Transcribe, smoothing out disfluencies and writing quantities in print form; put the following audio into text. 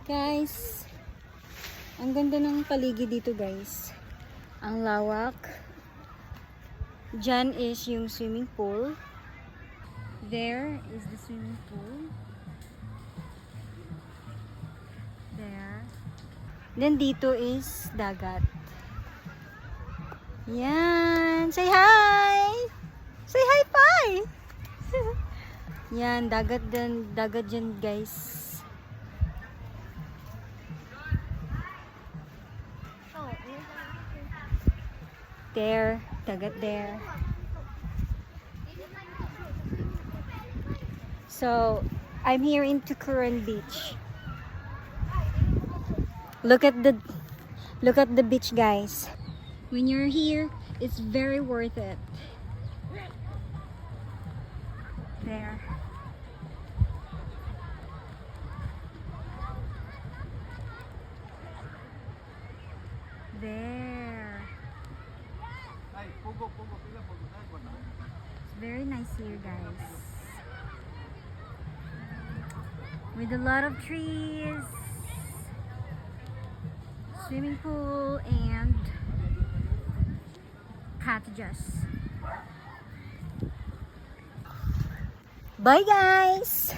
Guys, ang ganda ng paligid dito guys. Ang lawak. Diyan is yung swimming pool. There is the swimming pool. There. Then dito is dagat. Yan. Say hi! Say hi, Pai! Yan, dagat dyan guys. There, dagat there. So, I'm here in Tukuran Beach. Look at the beach, guys. When you're here, it's very worth it. There. There. It's very nice here, guys. With a lot of trees, swimming pool, and cottages. Bye, guys!